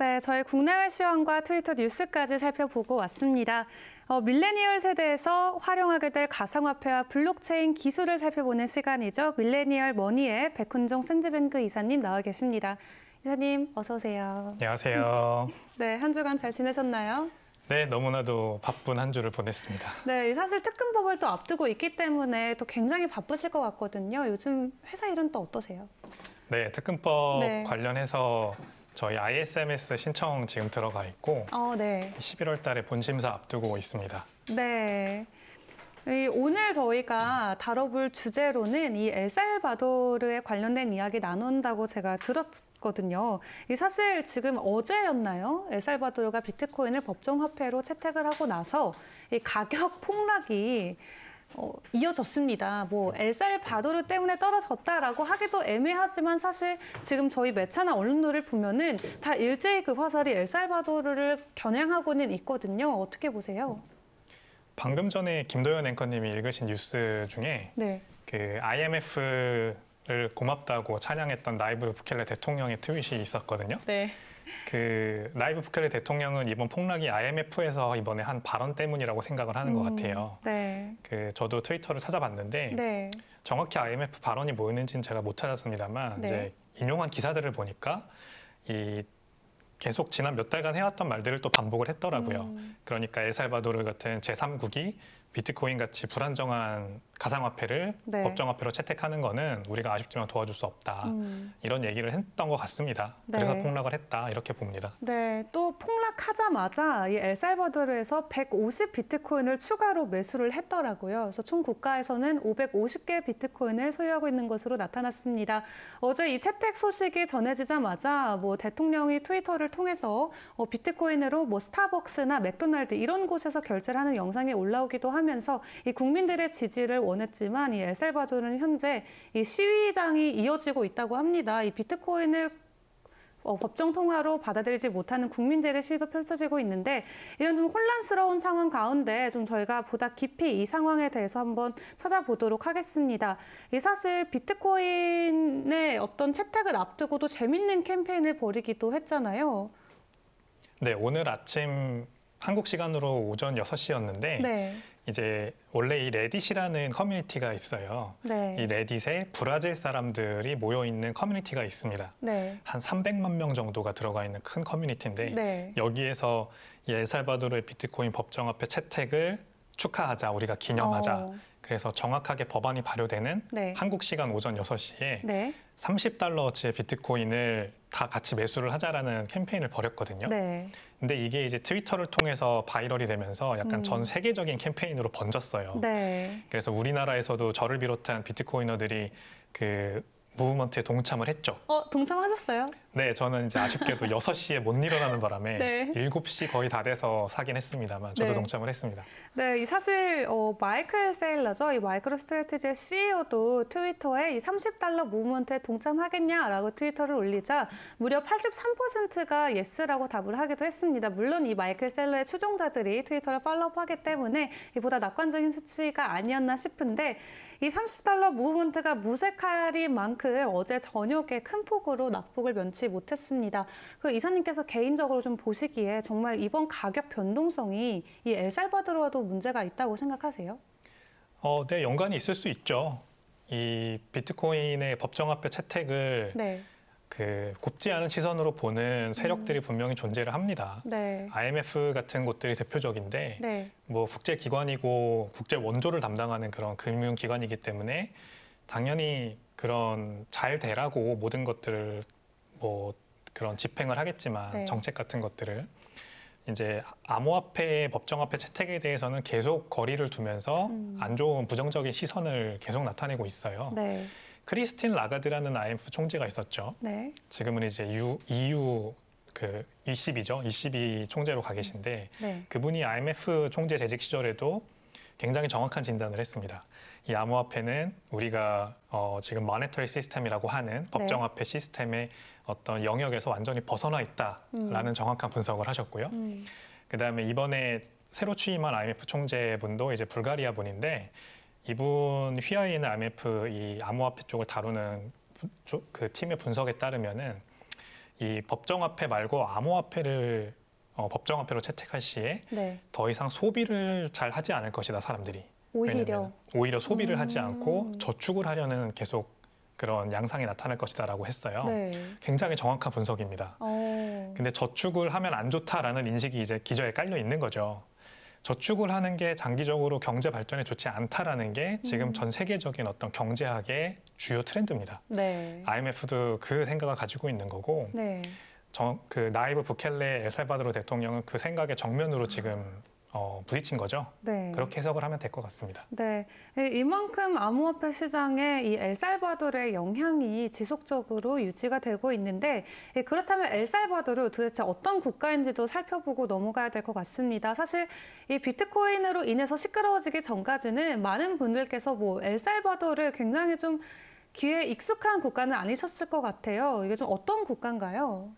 네, 저희 국내외 시황과 트위터 뉴스까지 살펴보고 왔습니다. 밀레니얼 세대에서 활용하게 될 가상화폐와 블록체인 기술을 살펴보는 시간이죠. 밀레니얼 머니의 백훈종 샌드뱅크 이사님 나와 계십니다. 이사님, 어서 오세요. 안녕하세요. 네, 한 주간 잘 지내셨나요? 네, 너무나도 바쁜 한 주를 보냈습니다. 네, 사실 특근법을 또 앞두고 있기 때문에 또 굉장히 바쁘실 것 같거든요. 요즘 회사 일은 또 어떠세요? 네, 특근법 관련해서 저희 ISMS 신청 지금 들어가 있고 네. 11월 달에 본심사 앞두고 있습니다. 네. 오늘 저희가 다뤄볼 주제로는 이 엘살바도르에 관련된 이야기 나눈다고 제가 들었거든요. 사실 지금 어제였나요? 엘살바도르가 비트코인을 법정화폐로 채택을 하고 나서 이 가격 폭락이 이어졌습니다. 뭐 엘살바도르 때문에 떨어졌다라고 하기도 애매하지만 사실 지금 저희 매체나 언론들을 보면은 다 일제히 그 화살이 엘살바도르를 겨냥하고는 있거든요. 어떻게 보세요? 방금 전에 김도연 앵커님이 읽으신 뉴스 중에 그 IMF를 고맙다고 찬양했던 나이브 부켈레 대통령의 트윗이 있었거든요. 네. 그 나이브 부켈레 대통령은 이번 폭락이 IMF에서 이번에 한 발언 때문이라고 생각을 하는 것 같아요. 네. 그 저도 트위터를 찾아봤는데 정확히 IMF 발언이 뭐였는지는 제가 못 찾았습니다만 이제 인용한 기사들을 보니까 이 계속 지난 몇 달간 해왔던 말들을 또 반복을 했더라고요. 그러니까 엘살바도르 같은 제3국이 비트코인 같이 불안정한 가상화폐를 법정화폐로 채택하는 거는 우리가 아쉽지만 도와줄 수 없다. 이런 얘기를 했던 것 같습니다. 그래서 폭락을 했다 이렇게 봅니다. 네, 또 폭락하자마자 이 엘살바도르에서 150 비트코인을 추가로 매수를 했더라고요. 그래서 총 국가에서는 550개 비트코인을 소유하고 있는 것으로 나타났습니다. 어제 이 채택 소식이 전해지자마자 뭐 대통령이 트위터를 통해서 비트코인으로 뭐 스타벅스나 맥도날드 이런 곳에서 결제를 하는 영상이 올라오기도 하면서 이 국민들의 지지를 원했지만 이 엘살바도르는 현재 이 시위장이 이어지고 있다고 합니다. 이 비트코인을 법정 통화로 받아들이지 못하는 국민들의 시위도 펼쳐지고 있는데 이런 좀 혼란스러운 상황 가운데 좀 저희가 보다 깊이 이 상황에 대해서 한번 찾아보도록 하겠습니다. 이 사실 비트코인의 어떤 채택을 앞두고도 재밌는 캠페인을 벌이기도 했잖아요. 네, 오늘 아침 한국 시간으로 오전 6시였는데 이제 원래 이 레딧이라는 커뮤니티가 있어요. 이 레딧에 브라질 사람들이 모여있는 커뮤니티가 있습니다. 한 300만 명 정도가 들어가 있는 큰 커뮤니티인데 여기에서 이 엘살바도르의 비트코인 법정화폐 채택을 축하하자, 우리가 기념하자. 그래서 정확하게 법안이 발효되는 한국 시간 오전 6시에 30달러어치의 비트코인을 다 같이 매수를 하자라는 캠페인을 벌였거든요. 근데 이게 이제 트위터를 통해서 바이럴이 되면서 약간 전 세계적인 캠페인으로 번졌어요. 그래서 우리나라에서도 저를 비롯한 비트코이너들이 그 무브먼트에 동참을 했죠. 동참하셨어요? 네, 저는 이제 아쉽게도 6시에 못 일어나는 바람에 7시 거의 다 돼서 사긴 했습니다만 저도 동참을 했습니다. 네, 사실 마이클 세일러죠. 이 마이크로 스트래티지의 CEO도 트위터에 이 30달러 무브먼트에 동참하겠냐라고 트위터를 올리자 무려 83%가 예스라고 답을 하기도 했습니다. 물론 이 마이클 세일러의 추종자들이 트위터를 팔로우하기 때문에 이보다 낙관적인 수치가 아니었나 싶은데 이 30달러 무브먼트가 무색할인 만큼 어제 저녁에 큰 폭으로 낙폭을 면치 못했습니다. 그 이사님께서 개인적으로 좀 보시기에 정말 이번 가격 변동성이 이 엘살바도르와도 문제가 있다고 생각하세요? 네, 연관이 있을 수 있죠. 이 비트코인의 법정화폐 채택을 그 곱지 않은 시선으로 보는 세력들이 분명히 존재를 합니다. IMF 같은 곳들이 대표적인데 뭐 국제기관이고 국제 원조를 담당하는 그런 금융기관이기 때문에 당연히 그런 잘 되라고 모든 것들을 뭐 그런 집행을 하겠지만 정책 같은 것들을 이제 암호화폐의 법정화폐 채택에 대해서는 계속 거리를 두면서 안 좋은 부정적인 시선을 계속 나타내고 있어요. 크리스틴 라가드라는 IMF 총재가 있었죠. 지금은 이제 EU 그 ECB죠. ECB 총재로 가 계신데 그분이 IMF 총재 재직 시절에도 굉장히 정확한 진단을 했습니다. 이 암호화폐는 우리가 지금 모네터리 시스템이라고 하는 법정화폐 시스템의 어떤 영역에서 완전히 벗어나 있다라는 정확한 분석을 하셨고요. 그다음에 이번에 새로 취임한 IMF 총재분도 이제 불가리아 분인데 이분 휘하에 있는 IMF 이 암호화폐 쪽을 다루는 그 팀의 분석에 따르면은 이 법정화폐 말고 암호화폐를 법정화폐로 채택할 시에 네. 더 이상 소비를 잘 하지 않을 것이다, 사람들이. 오히려 소비를 하지 않고 저축을 하려는 계속 그런 양상이 나타날 것이다라고 했어요. 네. 굉장히 정확한 분석입니다. 근데 저축을 하면 안 좋다라는 인식이 이제 기저에 깔려 있는 거죠. 저축을 하는 게 장기적으로 경제 발전에 좋지 않다라는 게 지금 전 세계적인 어떤 경제학의 주요 트렌드입니다. 네. IMF도 그 생각을 가지고 있는 거고, 네. 그 나이브 부켈레 엘살바도르 대통령은 그 생각에 정면으로 지금 부딪힌 거죠. 네. 그렇게 해석을 하면 될 것 같습니다. 네, 이만큼 암호화폐 시장에 이 엘살바도르의 영향이 지속적으로 유지가 되고 있는데, 그렇다면 엘살바도르 도대체 어떤 국가인지도 살펴보고 넘어가야 될 것 같습니다. 사실 이 비트코인으로 인해서 시끄러워지기 전까지는 많은 분들께서 뭐 엘살바도르 굉장히 좀 귀에 익숙한 국가는 아니셨을 것 같아요. 이게 좀 어떤 국가인가요?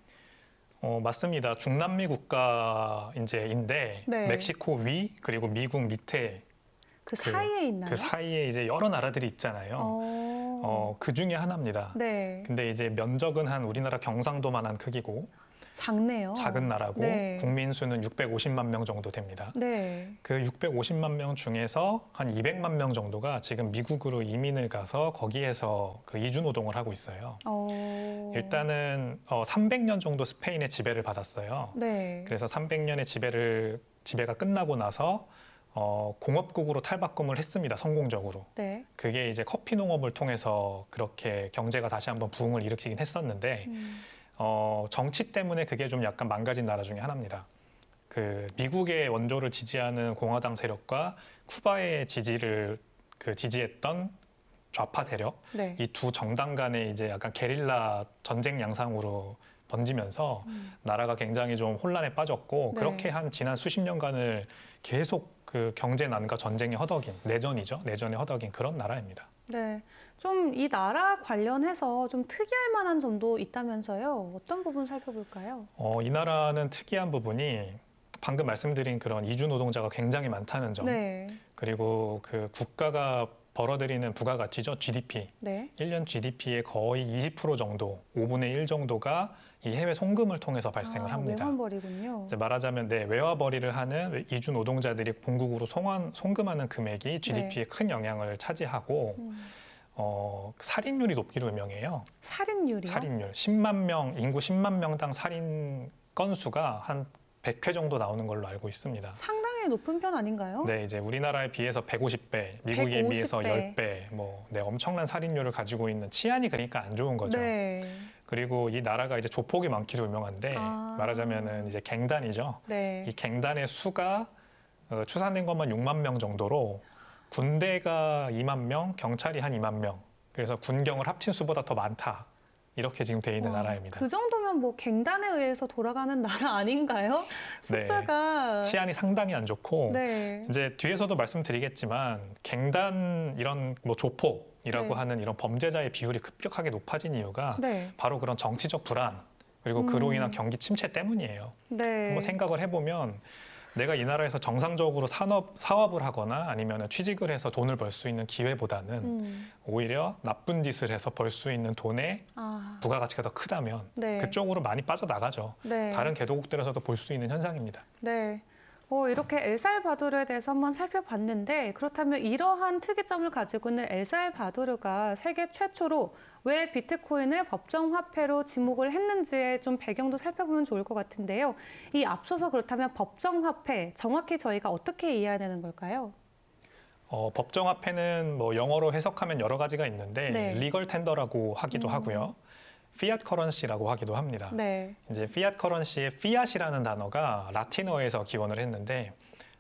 맞습니다. 중남미 국가인데 네. 멕시코 위 그리고 미국 밑에 그 사이에 있나요? 그 사이에 이제 여러 나라들이 있잖아요. 그 중에 하나입니다. 네. 근데 이제 면적은 한 우리나라 경상도만한 크기고 작네요. 작은 나라고 네. 국민 수는 650만 명 정도 됩니다. 네. 그 650만 명 중에서 한 200만 명 정도가 지금 미국으로 이민을 가서 거기에서 그 이주 노동을 하고 있어요. 일단은 300년 정도 스페인의 지배를 받았어요. 네. 그래서 300년의 지배가 끝나고 나서 공업국으로 탈바꿈을 했습니다. 성공적으로. 네. 그게 이제 커피 농업을 통해서 그렇게 경제가 다시 한번 부흥을 일으키긴 했었는데 정치 때문에 그게 좀 약간 망가진 나라 중에 하나입니다. 그 미국의 원조를 지지하는 공화당 세력과 쿠바의 지지했던 좌파 세력, 네. 이 두 정당 간의 이제 약간 게릴라 전쟁 양상으로 번지면서 나라가 굉장히 좀 혼란에 빠졌고 네. 그렇게 한 지난 수십 년간을 계속 그 경제난과 전쟁에 허덕인 내전에 허덕인 그런 나라입니다. 네, 좀 이 나라 관련해서 좀 특이할 만한 점도 있다면서요. 어떤 부분 살펴볼까요? 이 나라는 특이한 부분이 방금 말씀드린 그런 이주 노동자가 굉장히 많다는 점, 네. 그리고 그 국가가 벌어들이는 부가가치죠, GDP. 네. 1년 GDP의 거의 20% 정도, 5분의 1 정도가 이 해외 송금을 통해서 발생을 합니다. 외환벌이군요. 이제 말하자면 외화벌이를 하는 이주 노동자들이 본국으로 송금하는 금액이 GDP에 큰 영향을 차지하고 살인율이 높기로 유명해요. 살인율이요? 살인율. 인구 10만 명당 살인 건수가 한 100회 정도 나오는 걸로 알고 있습니다. 상당히 높은 편 아닌가요? 네, 이제 우리나라에 비해서 150배, 미국에 150배. 비해서 10배, 엄청난 살인율을 가지고 있는 치안이 그러니까 안 좋은 거죠. 네. 그리고 이 나라가 이제 조폭이 많기로 유명한데 말하자면은 이제 갱단이죠. 네. 이 갱단의 수가 추산된 것만 6만 명 정도로 군대가 2만 명, 경찰이 한 2만 명. 그래서 군경을 합친 수보다 더 많다. 이렇게 지금 돼 있는 나라입니다. 그 정도면 뭐 갱단에 의해서 돌아가는 나라 아닌가요? 숫자가 네, 치안이 상당히 안 좋고 네. 이제 뒤에서도 말씀드리겠지만 갱단 이런 조폭이라고 네. 하는 이런 범죄자의 비율이 급격하게 높아진 이유가 네. 바로 그런 정치적 불안 그리고 그로 인한 경기 침체 때문이에요. 네. 한번 생각을 해보면 내가 이 나라에서 정상적으로 사업을 하거나 아니면 취직을 해서 돈을 벌 수 있는 기회보다는 오히려 나쁜 짓을 해서 벌 수 있는 돈의 부가가치가 더 크다면 네. 그쪽으로 많이 빠져나가죠. 네. 다른 개도국들에서도 볼 수 있는 현상입니다. 네. 이렇게 엘살바도르에 대해서 한번 살펴봤는데 그렇다면 이러한 특이점을 가지고 있는 엘살바도르가 세계 최초로 왜 비트코인을 법정화폐로 지목을 했는지의 좀 배경도 살펴보면 좋을 것 같은데요. 이 앞서서 그렇다면 법정화폐, 정확히 저희가 어떻게 이해해야 되는 걸까요? 법정화폐는 영어로 해석하면 여러 가지가 있는데 네. 리걸 텐더라고 하기도 하고요. 피앗 커런시라고 하기도 합니다. 네. 이제 피앗 커런시의 피앗이라는 단어가 라틴어에서 기원을 했는데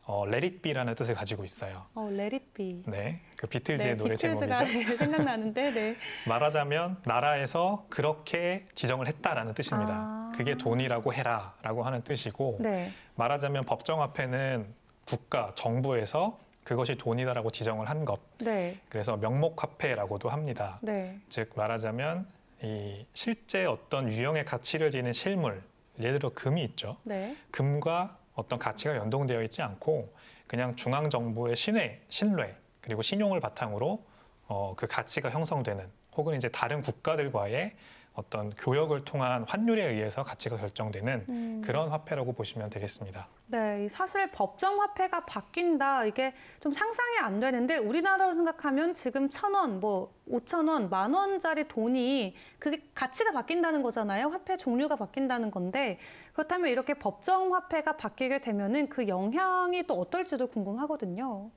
Let it be라는 뜻을 가지고 있어요. Let it be. 네, 그 비틀즈의 노래 제목이죠. 비틀즈가 생각나는데, 네. 말하자면 나라에서 그렇게 지정을 했다라는 뜻입니다. 그게 돈이라고 해라라고 하는 뜻이고 네. 말하자면 법정화폐는 국가, 정부에서 그것이 돈이다라고 지정을 한 것. 네. 그래서 명목화폐라고도 합니다. 네. 즉 말하자면 이 실제 어떤 유형의 가치를 지닌 실물, 예를 들어 금이 있죠. 네. 금과 어떤 가치가 연동되어 있지 않고 그냥 중앙정부의 신뢰, 그리고 신용을 바탕으로 그 가치가 형성되는 혹은 이제 다른 국가들과의 어떤 교역을 통한 환율에 의해서 가치가 결정되는 그런 화폐라고 보시면 되겠습니다. 네, 사실 법정 화폐가 바뀐다 이게 좀 상상이 안 되는데 우리나라로 생각하면 지금 1,000원, 뭐 5,000원, 10,000원짜리 돈이 그게 가치가 바뀐다는 거잖아요. 화폐 종류가 바뀐다는 건데 그렇다면 이렇게 법정 화폐가 바뀌게 되면은 그 영향이 또 어떨지도 궁금하거든요.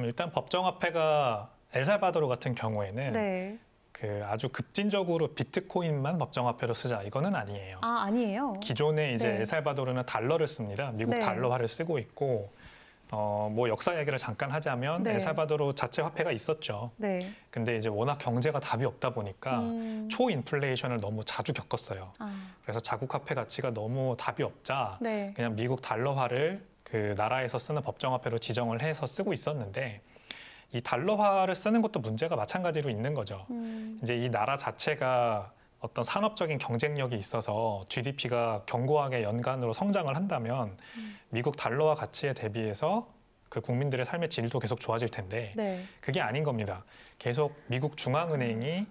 일단 법정 화폐가 엘살바도르 같은 경우에는 네. 그 아주 급진적으로 비트코인만 법정화폐로 쓰자 이거는 아니에요. 아, 아니에요. 기존에 이제 네. 엘살바도르는 달러를 씁니다. 미국 네. 달러화를 쓰고 있고 뭐 역사 얘기를 잠깐 하자면 네. 엘살바도르 자체 화폐가 있었죠. 네. 근데 이제 워낙 경제가 답이 없다 보니까 초인플레이션을 너무 자주 겪었어요. 그래서 자국 화폐 가치가 너무 답이 없자 네. 그냥 미국 달러화를 그 나라에서 쓰는 법정화폐로 지정을 해서 쓰고 있었는데 이 달러화를 쓰는 것도 문제가 마찬가지로 있는 거죠. 이제 이 나라 자체가 어떤 산업적인 경쟁력이 있어서 GDP가 견고하게 연간으로 성장을 한다면 미국 달러화 가치에 대비해서 그 국민들의 삶의 질도 계속 좋아질 텐데 네. 그게 아닌 겁니다. 계속 미국 중앙은행이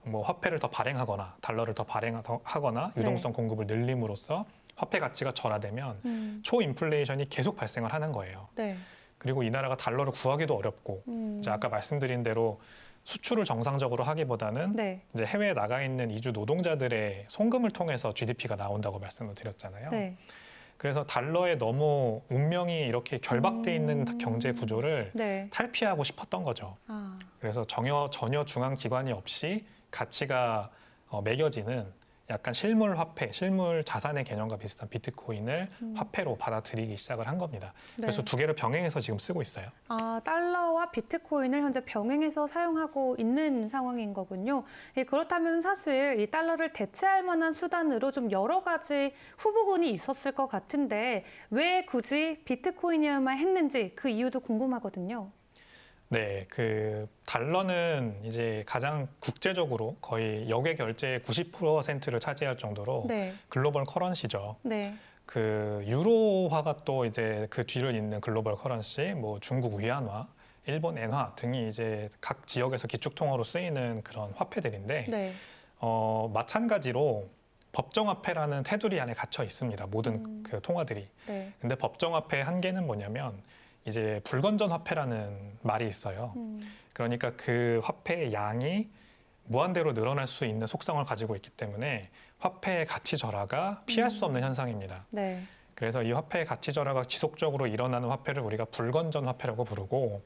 뭐 화폐를 더 발행하거나 달러를 더 발행하거나 유동성 네. 공급을 늘림으로써 화폐 가치가 절하되면 초인플레이션이 계속 발생을 하는 거예요. 네. 그리고 이 나라가 달러를 구하기도 어렵고 이제 아까 말씀드린 대로 수출을 정상적으로 하기보다는 네. 이제 해외에 나가 있는 이주 노동자들의 송금을 통해서 GDP가 나온다고 말씀을 드렸잖아요. 네. 그래서 달러에 너무 운명이 이렇게 결박돼 있는 경제 구조를 네. 탈피하고 싶었던 거죠. 아. 그래서 전혀 중앙 기관이 없이 가치가 매겨지는 약간 실물 화폐, 실물 자산의 개념과 비슷한 비트코인을 화폐로 받아들이기 시작을 한 겁니다. 그래서 네. 두 개를 병행해서 지금 쓰고 있어요. 아, 달러와 비트코인을 현재 병행해서 사용하고 있는 상황인 거군요. 예, 그렇다면 사실 이 달러를 대체할 만한 수단으로 좀 여러 가지 후보군이 있었을 것 같은데 왜 굳이 비트코인이어야만 했는지 그 이유도 궁금하거든요. 네, 그 달러는 이제 가장 국제적으로 거의 역외 결제의 90%를 차지할 정도로 네. 글로벌 커런시죠. 네. 그 유로화가 또 이제 그 뒤를 잇는 글로벌 커런시, 뭐 중국 위안화, 일본 엔화 등이 이제 각 지역에서 기축통화로 쓰이는 그런 화폐들인데 네. 마찬가지로 법정화폐라는 테두리 안에 갇혀 있습니다. 모든 그 통화들이. 네. 근데 법정화폐의 한계는 뭐냐면 이제 불건전 화폐라는 말이 있어요. 그러니까 그 화폐의 양이 무한대로 늘어날 수 있는 속성을 가지고 있기 때문에 화폐의 가치 절하가 피할 수 없는 현상입니다. 네. 그래서 이 화폐의 가치 절하가 지속적으로 일어나는 화폐를 우리가 불건전 화폐라고 부르고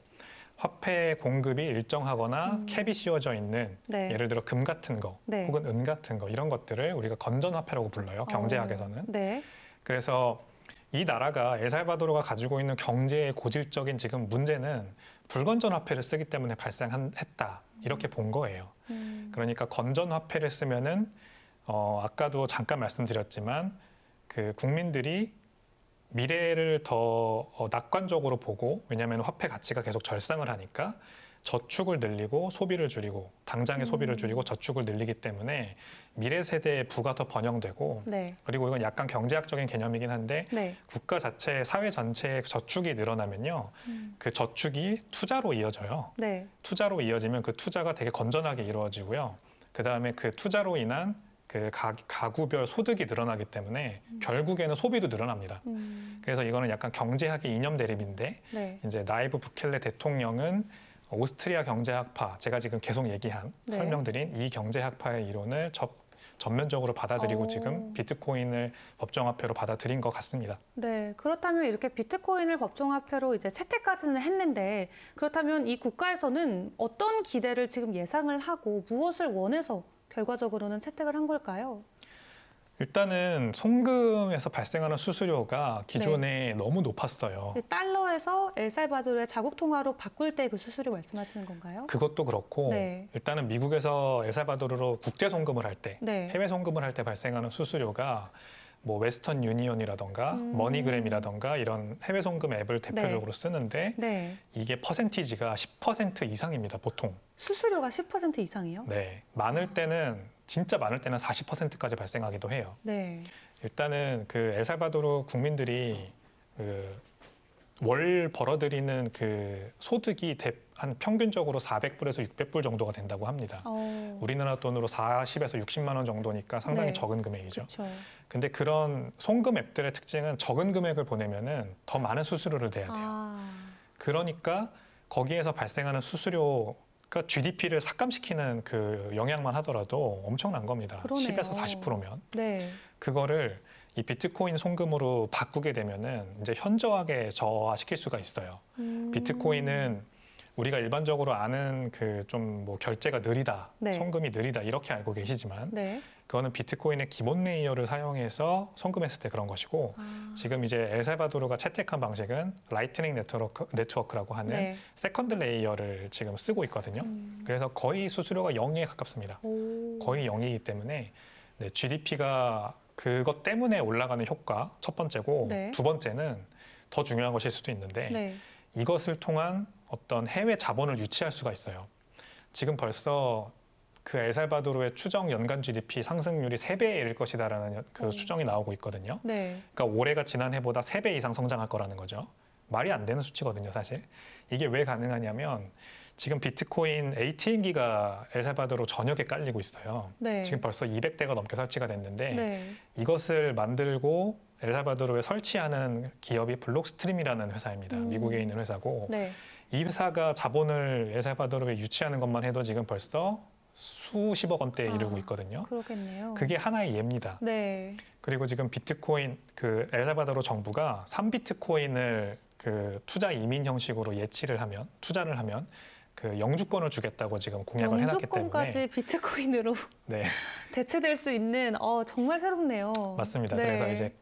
화폐 공급이 일정하거나 캡이 씌워져 있는 네. 예를 들어 금 같은 거 네. 혹은 은 같은 거 이런 것들을 우리가 건전 화폐라고 불러요. 경제학에서는. 네. 그래서 이 나라가 엘살바도르가 가지고 있는 경제의 고질적인 지금 문제는 불건전 화폐를 쓰기 때문에 발생했다 이렇게 본 거예요. 그러니까 건전 화폐를 쓰면은 아까도 잠깐 말씀드렸지만 그 국민들이 미래를 더 낙관적으로 보고 왜냐하면 화폐 가치가 계속 절상을 하니까 저축을 늘리고 소비를 줄이고 당장의 소비를 줄이고 저축을 늘리기 때문에 미래 세대의 부가 더 번영되고 네. 그리고 이건 약간 경제학적인 개념이긴 한데 네. 국가 자체, 사회 전체의 저축이 늘어나면요. 그 저축이 투자로 이어져요. 네. 투자로 이어지면 그 투자가 되게 건전하게 이루어지고요. 그다음에 그 투자로 인한 그 가구별 소득이 늘어나기 때문에 결국에는 소비도 늘어납니다. 그래서 이거는 약간 경제학의 이념 대립인데 네. 이제 나이브 부켈레 대통령은 오스트리아 경제학파, 제가 지금 계속 얘기한 네. 설명드린 이 경제학파의 이론을 전면적으로 받아들이고 지금 비트코인을 법정화폐로 받아들인 것 같습니다. 네, 그렇다면 이렇게 비트코인을 법정화폐로 이제 채택까지는 했는데 그렇다면 이 국가에서는 어떤 기대를 지금 예상을 하고 무엇을 원해서 결과적으로는 채택을 한 걸까요? 일단은 송금에서 발생하는 수수료가 기존에 너무 높았어요. 달러에서 엘살바도르의 자국 통화로 바꿀 때 그 수수료 말씀하시는 건가요? 그것도 그렇고 네. 일단은 미국에서 엘살바도르로 국제 송금을 할 때, 네. 해외 송금을 할 때 발생하는 수수료가 뭐 웨스턴 유니온이라던가 머니그램이라던가 이런 해외 송금 앱을 대표적으로 쓰는데 네. 이게 퍼센티지가 10% 이상입니다, 보통. 수수료가 10% 이상이요? 네. 진짜 많을 때는 40%까지 발생하기도 해요. 네. 일단은 그 엘살바도르 국민들이 그 월 벌어들이는 그 소득이 한 평균적으로 400불에서 600불 정도가 된다고 합니다. 우리나라 돈으로 40에서 60만 원 정도니까 상당히 네. 적은 금액이죠. 그쵸. 근데 그런 송금 앱들의 특징은 적은 금액을 보내면은 더 많은 수수료를 내야 돼요. 그러니까 거기에서 발생하는 수수료가 GDP를 삭감시키는 그 영향만 하더라도 엄청난 겁니다. 그러네요. 10에서 40%면. 네. 그거를 이 비트코인 송금으로 바꾸게 되면은 이제 현저하게 저하시킬 수가 있어요. 비트코인은 우리가 일반적으로 아는 그 좀 뭐 결제가 느리다, 네. 송금이 느리다 이렇게 알고 계시지만 네. 그거는 비트코인의 기본 레이어를 사용해서 송금했을 때 그런 것이고 지금 이제 엘살바도르가 채택한 방식은 라이트닝 네트워크라고 하는 네. 세컨드 레이어를 지금 쓰고 있거든요. 그래서 거의 수수료가 0에 가깝습니다. 거의 0이기 때문에 네, GDP가 그것 때문에 올라가는 효과 첫 번째고 네. 두 번째는 더 중요한 것일 수도 있는데 네. 이것을 통한 어떤 해외 자본을 유치할 수가 있어요. 지금 벌써 그 엘살바도르의 추정 연간 GDP 상승률이 3배에 이를 것이다라는 그 추정이 나오고 있거든요. 네. 그러니까 올해가 지난해보다 3배 이상 성장할 거라는 거죠. 말이 안 되는 수치거든요, 사실. 이게 왜 가능하냐면 지금 비트코인 ATM기가 엘살바도르 전역에 깔리고 있어요. 네. 지금 벌써 200대가 넘게 설치가 됐는데 네. 이것을 만들고 엘살바도르에 설치하는 기업이 블록스트림이라는 회사입니다. 미국에 있는 회사고 네. 이 회사가 자본을 엘살바도르에 유치하는 것만 해도 지금 벌써 수십억 원대에 이르고 있거든요. 그렇겠네요. 그게 하나의 예입니다. 네. 그리고 지금 비트코인 그 엘살바도르 정부가 3비트코인을 그 투자 이민 형식으로 투자를 하면 그 영주권을 주겠다고 지금 공약을 해놨기 때문에 영주권까지 비트코인으로 네. 대체될 수 있는 정말 새롭네요. 맞습니다. 네. 그래서 이제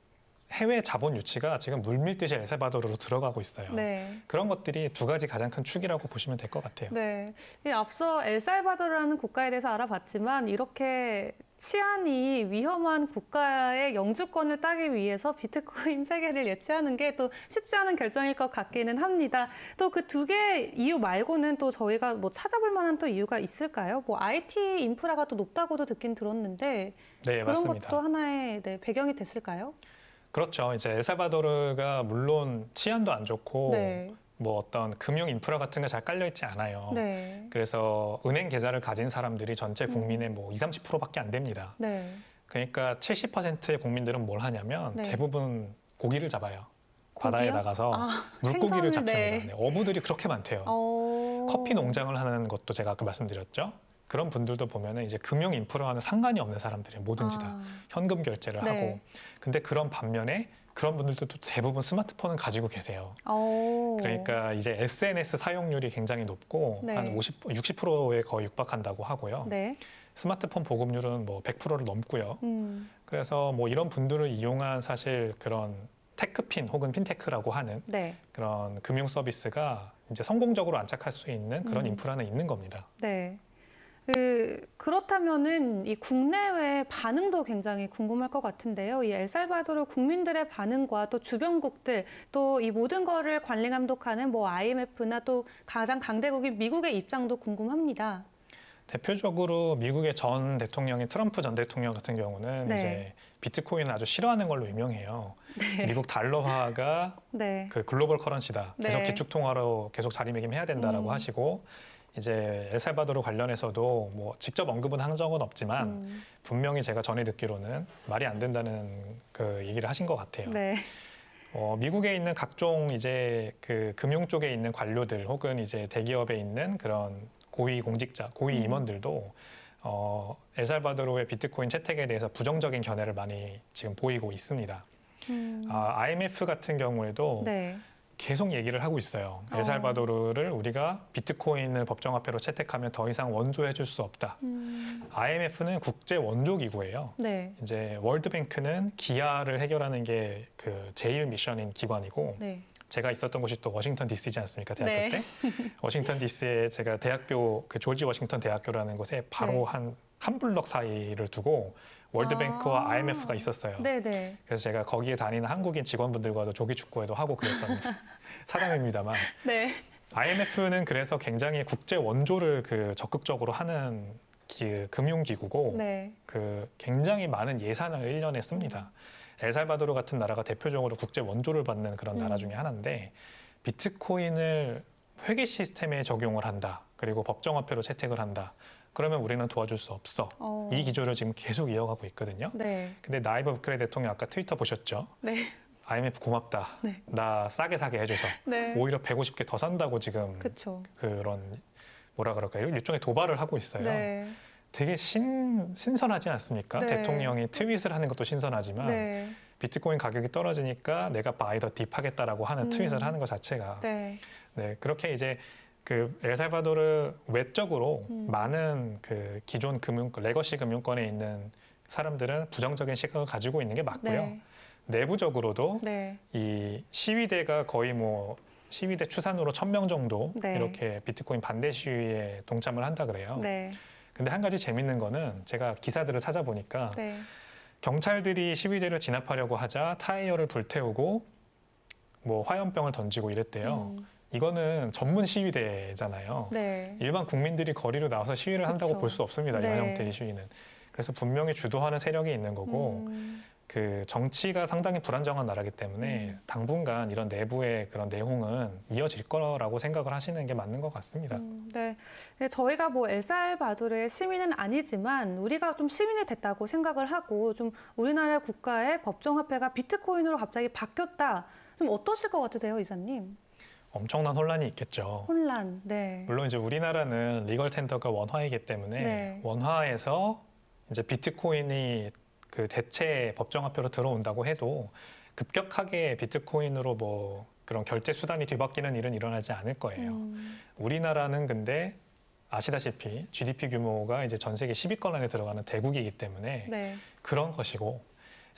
해외 자본 유치가 지금 물밀듯이 엘살바도르로 들어가고 있어요. 네. 그런 것들이 두 가지 가장 큰 축이라고 보시면 될 것 같아요. 네. 앞서 엘살바도르라는 국가에 대해서 알아봤지만 이렇게 치안이 위험한 국가의 영주권을 따기 위해서 비트코인 세계를 예치하는 게 또 쉽지 않은 결정일 것 같기는 합니다. 또 그 두 개 이유 말고는 또 저희가 뭐 찾아볼 만한 또 이유가 있을까요? 뭐 IT 인프라가 또 높다고도 듣긴 들었는데 네, 그런 맞습니다. 것도 하나의 배경이 됐을까요? 그렇죠. 이제 엘살바도르가 물론 치안도 안 좋고 네. 뭐 어떤 금융 인프라 같은 게 잘 깔려 있지 않아요. 네. 그래서 은행 계좌를 가진 사람들이 전체 국민의 뭐 20-30%밖에 안 됩니다. 네. 그러니까 70%의 국민들은 뭘 하냐면 네. 대부분 고기를 잡아요. 바다에 고기요? 나가서 물고기를 생선을, 잡습니다. 네. 네, 어부들이 그렇게 많대요. 커피 농장을 하는 것도 제가 아까 말씀드렸죠. 그런 분들도 보면은 이제 금융 인프라와는 상관이 없는 사람들이에요. 뭐든지 다 현금 결제를 네. 하고. 근데 그런 반면에 그런 분들도 또 대부분 스마트폰은 가지고 계세요. 그러니까 이제 SNS 사용률이 굉장히 높고 네. 한 60%에 거의 육박한다고 하고요. 네. 스마트폰 보급률은 뭐 100%를 넘고요. 그래서 뭐 이런 분들을 이용한 사실 그런 테크핀 혹은 핀테크라고 하는 네. 그런 금융 서비스가 이제 성공적으로 안착할 수 있는 그런 인프라는 있는 겁니다. 네. 그렇다면은 이 국내외 반응도 굉장히 궁금할 것 같은데요. 이 엘살바도르 국민들의 반응과 또 주변국들 또 이 모든 거를 관리 감독하는 뭐 IMF나 또 가장 강대국인 미국의 입장도 궁금합니다. 대표적으로 미국의 전 대통령인 트럼프 전 대통령 같은 경우는 네. 이제 비트코인을 아주 싫어하는 걸로 유명해요. 네. 미국 달러화가 네. 그 글로벌 커런시다. 계속 네. 기축통화로 계속 자리매김해야 된다라고 하시고 이제 엘살바도르 관련해서도 뭐 직접 언급은 한 적은 없지만 분명히 제가 전에 듣기로는 말이 안 된다는 그 얘기를 하신 것 같아요. 네. 미국에 있는 각종 이제 그 금융 쪽에 있는 관료들 혹은 이제 대기업에 있는 그런 고위 공직자, 고위 임원들도 엘살바도르의 비트코인 채택에 대해서 부정적인 견해를 많이 지금 보이고 있습니다. IMF 같은 경우에도 네. 계속 얘기를 하고 있어요. 엘살바도르를 우리가 비트코인을 법정화폐로 채택하면 더 이상 원조해 줄 수 없다. IMF는 국제 원조 기구예요. 네. 이제 월드뱅크는 기아를 해결하는 게 그 제일 미션인 기관이고 네. 제가 있었던 곳이 또 워싱턴 DC지 않습니까? 대학교 네. 때. 워싱턴 DC에 제가 대학교 그 조지 워싱턴 대학교라는 곳에 바로 네. 한 블럭 사이를 두고 월드뱅크와 IMF가 있었어요. 네네. 그래서 제가 거기에 다니는 한국인 직원분들과도 조기 축구회도 하고 그랬었는데 사람입니다만. 네. IMF는 그래서 굉장히 국제 원조를 그 적극적으로 하는 금융기구고 네. 그 굉장히 많은 예산을 1년에 씁니다. 엘살바도르 같은 나라가 대표적으로 국제 원조를 받는 그런 나라 중에 하나인데 비트코인을 회계 시스템에 적용을 한다. 그리고 법정화폐로 채택을 한다. 그러면 우리는 도와줄 수 없어. 이 기조를 지금 계속 이어가고 있거든요. 네. 근데 나이브 부켈레 대통령 아까 트위터 보셨죠? 네. IMF 고맙다. 네. 나 싸게 사게 해줘서. 네. 오히려 150개 더 산다고 지금 그쵸. 그런 뭐라 그럴까요? 일종의 도발을 하고 있어요. 네. 되게 신선하지 않습니까? 네. 대통령이 트윗을 하는 것도 신선하지만 네. 비트코인 가격이 떨어지니까 내가 바이 더 딥 하겠다라고 하는 트윗을 하는 것 자체가 네. 네, 그렇게 이제 그 엘살바도르 외적으로 많은 그 기존 레거시 금융권에 있는 사람들은 부정적인 시각을 가지고 있는 게 맞고요. 네. 내부적으로도 네. 이 시위대가 거의 뭐 시위대 추산으로 1000명 정도 네. 이렇게 비트코인 반대 시위에 동참을 한다 그래요. 네. 근데 한 가지 재밌는 거는 제가 기사들을 찾아보니까 네. 경찰들이 시위대를 진압하려고 하자 타이어를 불태우고 뭐 화염병을 던지고 이랬대요. 이거는 전문 시위대잖아요. 네. 일반 국민들이 거리로 나와서 시위를 한다고 볼 수 없습니다. 네. 이런 형태의 시위는. 그래서 분명히 주도하는 세력이 있는 거고 그 정치가 상당히 불안정한 나라이기 때문에 당분간 이런 내부의 그런 내용은 이어질 거라고 생각을 하시는 게 맞는 것 같습니다. 네. 저희가 뭐 엘살바도르의 시민은 아니지만 우리가 좀 시민이 됐다고 생각을 하고 좀 우리나라 국가의 법정화폐가 비트코인으로 갑자기 바뀌었다. 좀 어떠실 것 같으세요, 이사님? 엄청난 혼란이 있겠죠. 혼란, 네. 물론 이제 우리나라는 리걸 텐더가 원화이기 때문에 네. 원화에서 이제 비트코인이 그 대체 법정화폐로 들어온다고 해도 급격하게 비트코인으로 뭐 그런 결제 수단이 뒤바뀌는 일은 일어나지 않을 거예요. 우리나라는 근데 아시다시피 GDP 규모가 이제 전 세계 10위권 안에 들어가는 대국이기 때문에 네. 그런 것이고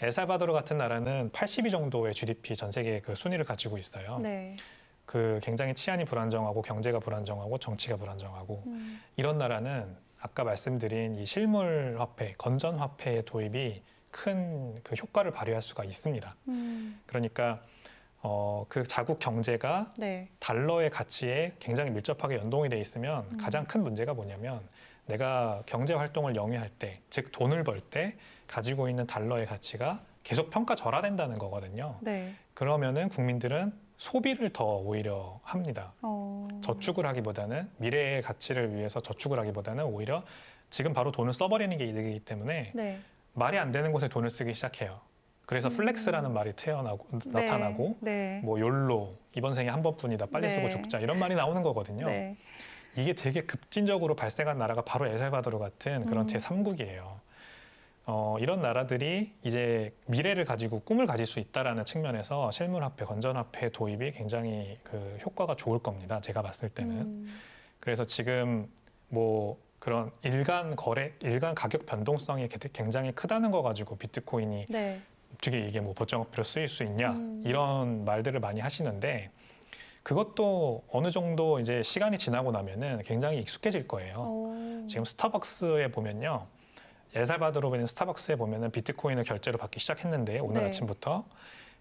엘살바도르 같은 나라는 80위 정도의 GDP 전 세계 그 순위를 가지고 있어요. 네. 그 굉장히 치안이 불안정하고 경제가 불안정하고 정치가 불안정하고 이런 나라는 아까 말씀드린 이 실물 화폐, 건전 화폐의 도입이 큰 그 효과를 발휘할 수가 있습니다. 그러니까 그 자국 경제가 네. 달러의 가치에 굉장히 밀접하게 연동이 돼 있으면 가장 큰 문제가 뭐냐면 내가 경제 활동을 영위할 때, 즉 돈을 벌 때 가지고 있는 달러의 가치가 계속 평가절하된다는 거거든요. 네. 그러면은 국민들은 소비를 더 오히려 합니다. 저축을 하기보다는 미래의 가치를 위해서 저축을 하기보다는 오히려 지금 바로 돈을 써버리는 게 이득이기 때문에 네. 말이 안 되는 곳에 돈을 쓰기 시작해요. 그래서 플렉스라는 말이 나타나고 네. 뭐 욜로, 이번 생에 한 번뿐이다, 빨리 네. 쓰고 죽자 이런 말이 나오는 거거든요. 네. 이게 되게 급진적으로 발생한 나라가 바로 엘살바도르 같은 그런 제3국이에요. 이런 나라들이 이제 미래를 가지고 꿈을 가질 수 있다라는 측면에서 실물화폐, 건전화폐 도입이 굉장히 그 효과가 좋을 겁니다. 제가 봤을 때는. 그래서 지금 뭐 그런 일간 가격 변동성이 굉장히 크다는 거 가지고 비트코인이 네. 어떻게 이게 뭐 법정화폐로 쓰일 수 있냐 이런 말들을 많이 하시는데 그것도 어느 정도 이제 시간이 지나고 나면은 굉장히 익숙해질 거예요. 지금 스타벅스에 보면요. 엘살바도르에 있는 스타벅스에 보면은 비트코인을 결제로 받기 시작했는데 오늘 네. 아침부터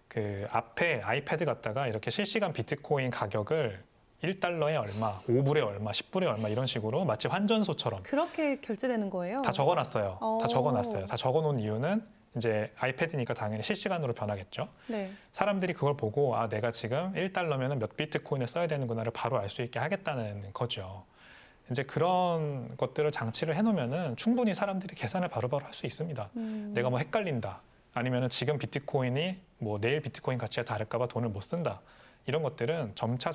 그 앞에 아이패드 갖다가 이렇게 실시간 비트코인 가격을 1달러에 얼마, 5불에 얼마, 10불에 얼마 이런 식으로 마치 환전소처럼 그렇게 결제되는 거예요? 다 적어놨어요. 다 적어놨어요. 다 적어놓은 이유는 이제 아이패드니까 당연히 실시간으로 변하겠죠. 네. 사람들이 그걸 보고 아 내가 지금 1달러면 몇 비트코인을 써야 되는구나를 바로 알 수 있게 하겠다는 거죠. 이제 그런 것들을 장치를 해놓으면은 충분히 사람들이 계산을 바로바로 할 수 있습니다. 내가 뭐 헷갈린다. 아니면은 지금 비트코인이 뭐 내일 비트코인 가치가 다를까봐 돈을 못 쓴다. 이런 것들은 점차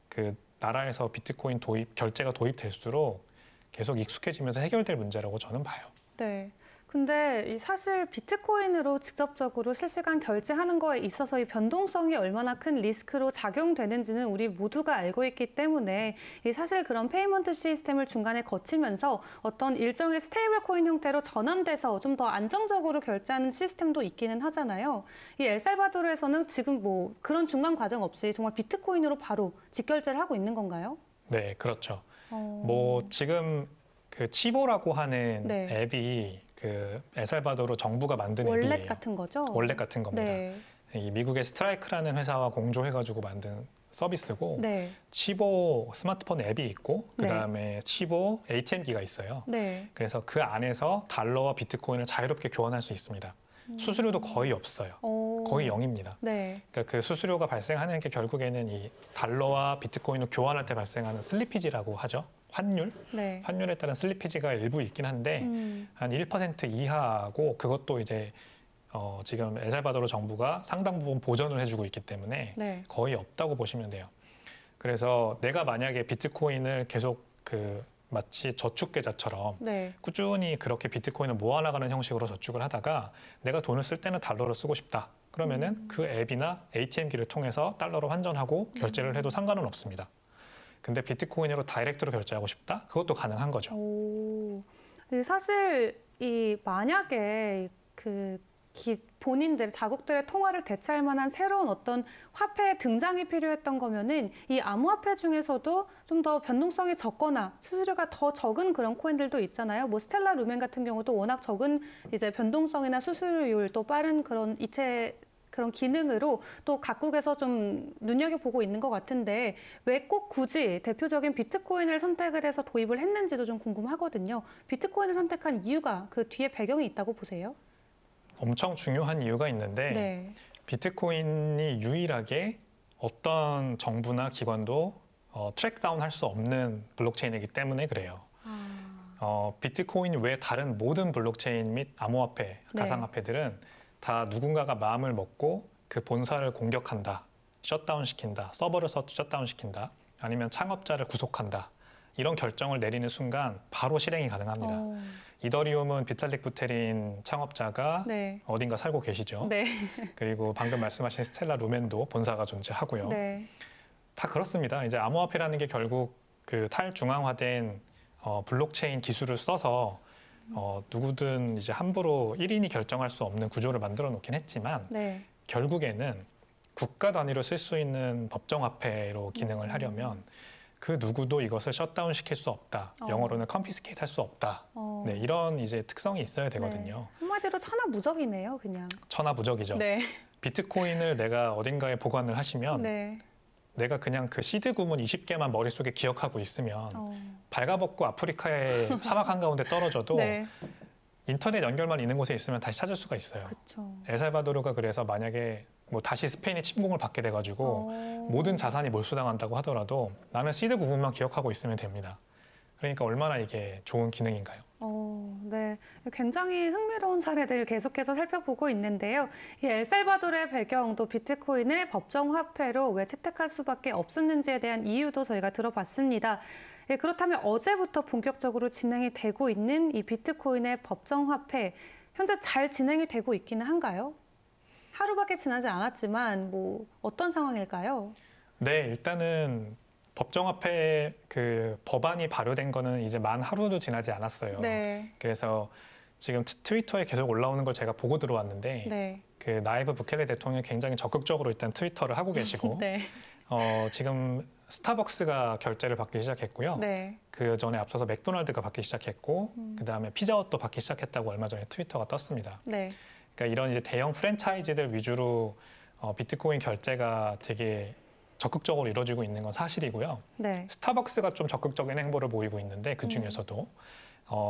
그 나라에서 비트코인 결제가 도입될수록 계속 익숙해지면서 해결될 문제라고 저는 봐요. 네. 근데 사실 비트코인으로 직접적으로 실시간 결제하는 거에 있어서 이 변동성이 얼마나 큰 리스크로 작용되는지는 우리 모두가 알고 있기 때문에 사실 그런 페이먼트 시스템을 중간에 거치면서 어떤 일정의 스테이블 코인 형태로 전환돼서 좀 더 안정적으로 결제하는 시스템도 있기는 하잖아요. 이 엘살바도르에서는 지금 뭐 그런 중간 과정 없이 정말 비트코인으로 바로 직결제를 하고 있는 건가요? 네, 그렇죠. 뭐 지금 그 치보라고 하는 네. 앱이 그 엘살바도르 정부가 만든 월렛 앱이에요. 같은 거죠? 월렛 같은 겁니다. 네. 이 미국의 스트라이크라는 회사와 공조해가지고 만든 서비스고 네. 치보 스마트폰 앱이 있고 그다음에 네. 치보 ATM기가 있어요. 네. 그래서 그 안에서 달러와 비트코인을 자유롭게 교환할 수 있습니다. 수수료도 거의 없어요. 거의 0입니다. 네. 그러니까 그 수수료가 발생하는 게 결국에는 이 달러와 비트코인을 교환할 때 발생하는 슬리피지라고 하죠. 환율? 네. 환율에 따른 슬리피지가 일부 있긴 한데 한 1% 이하고 그것도 이제 지금 엘살바도르 정부가 상당 부분 보전을 해주고 있기 때문에 네. 거의 없다고 보시면 돼요. 그래서 내가 만약에 비트코인을 계속 마치 저축 계좌처럼 네. 꾸준히 그렇게 비트코인을 모아나가는 형식으로 저축을 하다가 내가 돈을 쓸 때는 달러로 쓰고 싶다. 그러면은 그 앱이나 ATM기를 통해서 달러로 환전하고 결제를 해도 상관은 없습니다. 근데 비트코인으로 다이렉트로 결제하고 싶다? 그것도 가능한 거죠. 오, 사실 만약에 본인들, 자국들의 통화를 대체할 만한 새로운 어떤 화폐의 등장이 필요했던 거면은 이 암호화폐 중에서도 좀 더 변동성이 적거나 수수료가 더 적은 그런 코인들도 있잖아요. 뭐 스텔라 루멘 같은 경우도 워낙 적은 이제 변동성이나 수수료율 또 빠른 그런 그런 기능으로 또 각국에서 좀 눈여겨보고 있는 것 같은데 왜 꼭 굳이 대표적인 비트코인을 선택을 해서 도입을 했는지도 좀 궁금하거든요. 비트코인을 선택한 이유가 그 뒤에 배경이 있다고 보세요? 엄청 중요한 이유가 있는데 네. 비트코인이 유일하게 어떤 정부나 기관도 트랙다운 할 수 없는 블록체인이기 때문에 그래요. 비트코인 외 다른 모든 블록체인 및 암호화폐, 가상화폐들은 다 누군가가 마음을 먹고 그 본사를 공격한다, 셧다운시킨다, 서버를 셧다운시킨다, 아니면 창업자를 구속한다. 이런 결정을 내리는 순간 바로 실행이 가능합니다. 이더리움은 비탈릭 부테린 창업자가 네. 어딘가 살고 계시죠. 네. 그리고 방금 말씀하신 스텔라 루멘도 본사가 존재하고요. 네. 다 그렇습니다. 이제 암호화폐라는 게 결국 그 탈중앙화된 블록체인 기술을 써서 누구든 이제 함부로 1인이 결정할 수 없는 구조를 만들어 놓긴 했지만 네. 결국에는 국가 단위로 쓸 수 있는 법정화폐로 기능을 하려면 그 누구도 이것을 셧다운 시킬 수 없다. 영어로는 confiscate 할 수 없다. 네, 이런 이제 특성이 있어야 되거든요. 네. 한마디로 천하무적이네요, 그냥. 천하무적이죠. 네. 비트코인을 내가 어딘가에 보관을 하시면 네. 내가 그냥 그 시드 구문 20개만 머릿속에 기억하고 있으면 발가벗고 아프리카의 사막 한가운데 떨어져도 네. 인터넷 연결만 있는 곳에 있으면 다시 찾을 수가 있어요. 그쵸. 엘살바도르가 그래서 만약에 뭐 다시 스페인의 침공을 받게 돼가지고 모든 자산이 몰수당한다고 하더라도 나는 시드 구문만 기억하고 있으면 됩니다. 그러니까 얼마나 이게 좋은 기능인가요? 네, 굉장히 흥미로운 사례들을 계속해서 살펴보고 있는데요. 이 엘살바도르의 배경, 또 비트코인을 법정 화폐로 왜 채택할 수밖에 없었는지에 대한 이유도 저희가 들어봤습니다. 그렇다면 어제부터 본격적으로 진행이 되고 있는 이 비트코인의 법정 화폐, 현재 잘 진행이 되고 있기는 한가요? 하루밖에 지나지 않았지만 뭐 어떤 상황일까요? 네, 일단은 법정화폐 그 법안이 발효된 거는 이제 만 하루도 지나지 않았어요. 네. 그래서 지금 트위터에 계속 올라오는 걸 제가 보고 들어왔는데 네. 그 나이브 부켈레 대통령이 굉장히 적극적으로 일단 트위터를 하고 계시고 네. 지금 스타벅스가 결제를 받기 시작했고요. 네. 그 전에 앞서서 맥도날드가 받기 시작했고 그다음에 피자헛도 받기 시작했다고 얼마 전에 트위터가 떴습니다. 네. 그러니까 이런 이제 대형 프랜차이즈들 위주로 비트코인 결제가 되게 적극적으로 이루어지고 있는 건 사실이고요. 네. 스타벅스가 좀 적극적인 행보를 보이고 있는데 그 중에서도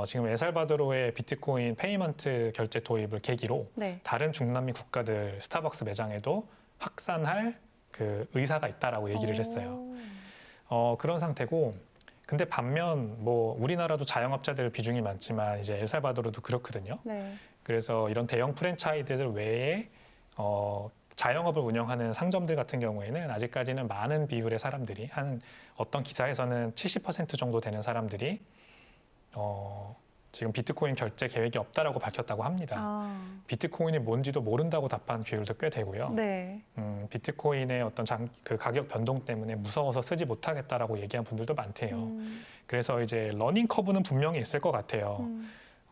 지금 엘살바도르의 비트코인 페이먼트 결제 도입을 계기로 네. 다른 중남미 국가들 스타벅스 매장에도 확산할 그 의사가 있다라고 얘기를 했어요. 그런 상태고, 근데 반면 뭐 우리나라도 자영업자들 비중이 많지만 이제 엘살바도르도 그렇거든요. 네. 그래서 이런 대형 프랜차이즈들 외에 자영업을 운영하는 상점들 같은 경우에는 아직까지는 많은 비율의 사람들이 한 어떤 기사에서는 70% 정도 되는 사람들이 지금 비트코인 결제 계획이 없다라고 밝혔다고 합니다. 비트코인이 뭔지도 모른다고 답한 비율도 꽤 되고요. 네. 비트코인의 어떤 그 가격 변동 때문에 무서워서 쓰지 못하겠다라고 얘기한 분들도 많대요. 그래서 이제 러닝 커브는 분명히 있을 것 같아요.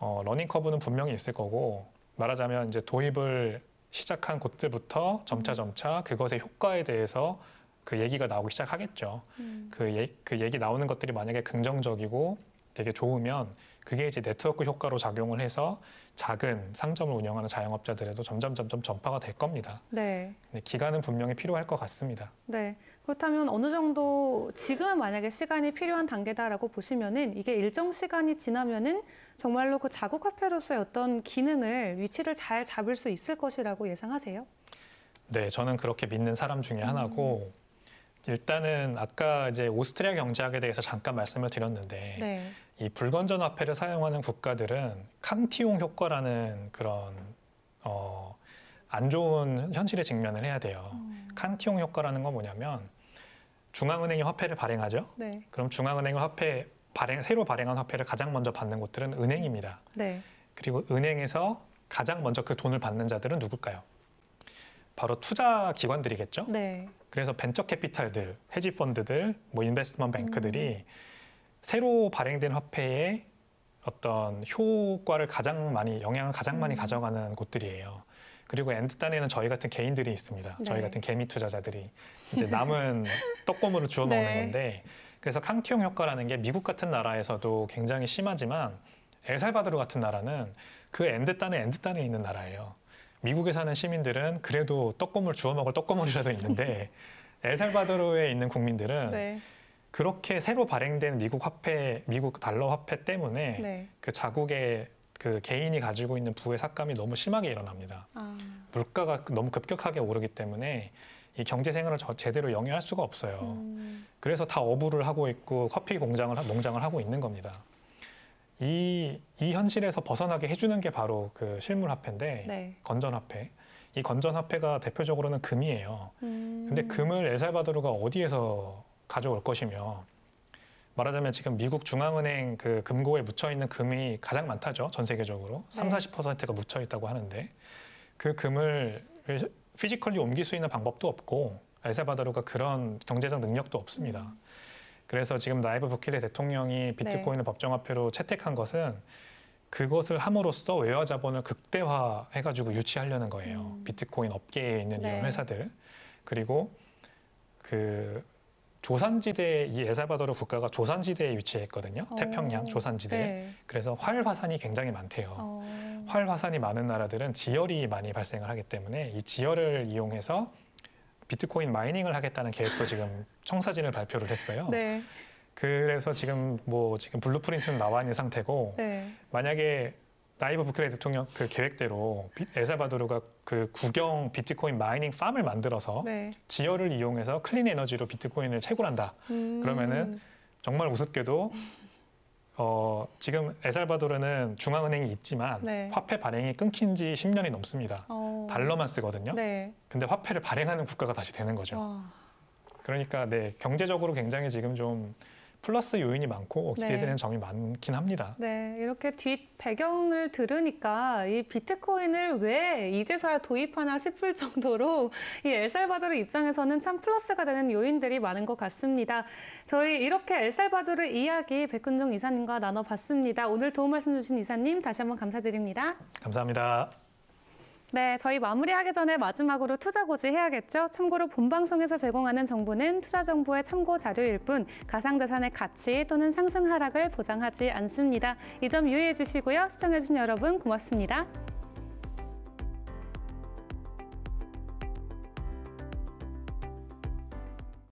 러닝 커브는 분명히 있을 거고 말하자면 이제 도입을 시작한 곳들부터 점차 그것의 효과에 대해서 그 얘기가 나오기 시작하겠죠. 그 얘기 나오는 것들이 만약에 긍정적이고 되게 좋으면 그게 이제 네트워크 효과로 작용을 해서 작은 상점을 운영하는 자영업자들에도 점점 전파가 될 겁니다. 네. 기간은 분명히 필요할 것 같습니다. 네. 그렇다면 어느 정도 지금 만약에 시간이 필요한 단계다라고 보시면은 이게 일정 시간이 지나면은 정말로 그 자국 화폐로서의 어떤 기능을 위치를 잘 잡을 수 있을 것이라고 예상하세요? 네, 저는 그렇게 믿는 사람 중에 하나고 일단은 아까 이제 오스트리아 경제학에 대해서 잠깐 말씀을 드렸는데 네. 이 불건전 화폐를 사용하는 국가들은 칸티용 효과라는 그런 안 좋은 현실에 직면을 해야 돼요. 칸티용 효과라는 건 뭐냐면 중앙은행이 화폐를 발행하죠. 네. 그럼 중앙은행은 새로 발행한 화폐를 가장 먼저 받는 곳들은 은행입니다. 네. 그리고 은행에서 가장 먼저 그 돈을 받는 자들은 누굴까요? 바로 투자 기관들이겠죠. 네. 그래서 벤처 캐피탈들, 헤지 펀드들, 뭐 인베스트먼트 뱅크들이 새로 발행된 화폐의 어떤 효과를 영향을 가장 많이 가져가는 곳들이에요. 그리고 엔드단에는 저희 같은 개인들이 있습니다. 네. 저희 같은 개미 투자자들이 이제 남은 떡고물을 주워 먹는 네. 건데 그래서 칸티용 효과라는 게 미국 같은 나라에서도 굉장히 심하지만 엘살바도르 같은 나라는 그 엔드단에 있는 나라예요. 미국에 사는 시민들은 그래도 떡고물 주워 먹을 떡고물이라도 있는데 엘살바도르에 있는 국민들은 네. 그렇게 새로 발행된 미국 달러 화폐 때문에 네. 그 자국의 그 개인이 가지고 있는 부의 삭감이 너무 심하게 일어납니다. 물가가 너무 급격하게 오르기 때문에 이 경제 생활을 제대로 영위할 수가 없어요. 그래서 다 어부를 하고 있고 커피 농장을 하고 있는 겁니다. 이 현실에서 벗어나게 해주는 게 바로 그 실물 화폐인데 네. 건전 화폐. 이 건전 화폐가 대표적으로는 금이에요. 근데 금을 엘살바도르가 어디에서 가져올 것이며 말하자면 지금 미국 중앙은행 그 금고에 묻혀 있는 금이 가장 많다죠. 전 세계적으로. 네. 30~40%가 묻혀 있다고 하는데 그 금을 피지컬리 옮길 수 있는 방법도 없고 엘살바도르가 그런 경제적 능력도 없습니다. 그래서 지금 나이브 부켈레 대통령이 비트코인을 네. 법정화폐로 채택한 것은 그것을 함으로써 외화 자본을 극대화해가지고 유치하려는 거예요. 비트코인 업계에 있는 네. 이런 회사들. 그리고 그 조산지대, 이 엘살바도르 국가가 조산지대에 위치했거든요. 태평양 조산지대에. 네. 그래서 활화산이 굉장히 많대요. 활화산이 많은 나라들은 지열이 많이 발생을 하기 때문에 이 지열을 이용해서 비트코인 마이닝을 하겠다는 계획도 지금 청사진을 발표를 했어요. 네. 그래서 지금 블루프린트는 나와 있는 상태고 네. 만약에 나이브 부켈레 대통령 그 계획대로 엘살바도르가 그 국영 비트코인 마이닝 팜을 만들어서 네. 지열을 이용해서 클린 에너지로 비트코인을 채굴한다. 그러면은 정말 우습게도 지금 엘살바도르는 중앙은행이 있지만 네. 화폐 발행이 끊긴 지 10년이 넘습니다. 달러만 쓰거든요. 네. 근데 화폐를 발행하는 국가가 다시 되는 거죠. 그러니까 네, 경제적으로 굉장히 지금 좀 플러스 요인이 많고 기대되는 네. 점이 많긴 합니다. 네, 이렇게 뒷 배경을 들으니까 이 비트코인을 왜 이제서야 도입하나 싶을 정도로 이 엘살바도르 입장에서는 참 플러스가 되는 요인들이 많은 것 같습니다. 저희 이렇게 엘살바도르 이야기 백근종 이사님과 나눠봤습니다. 오늘 도움 말씀 주신 이사님 다시 한번 감사드립니다. 감사합니다. 네, 저희 마무리하기 전에 마지막으로 투자고지 해야겠죠? 참고로 본방송에서 제공하는 정보는 투자 정보의 참고 자료일 뿐 가상자산의 가치 또는 상승 하락을 보장하지 않습니다. 이 점 유의해 주시고요. 시청해주신 여러분 고맙습니다.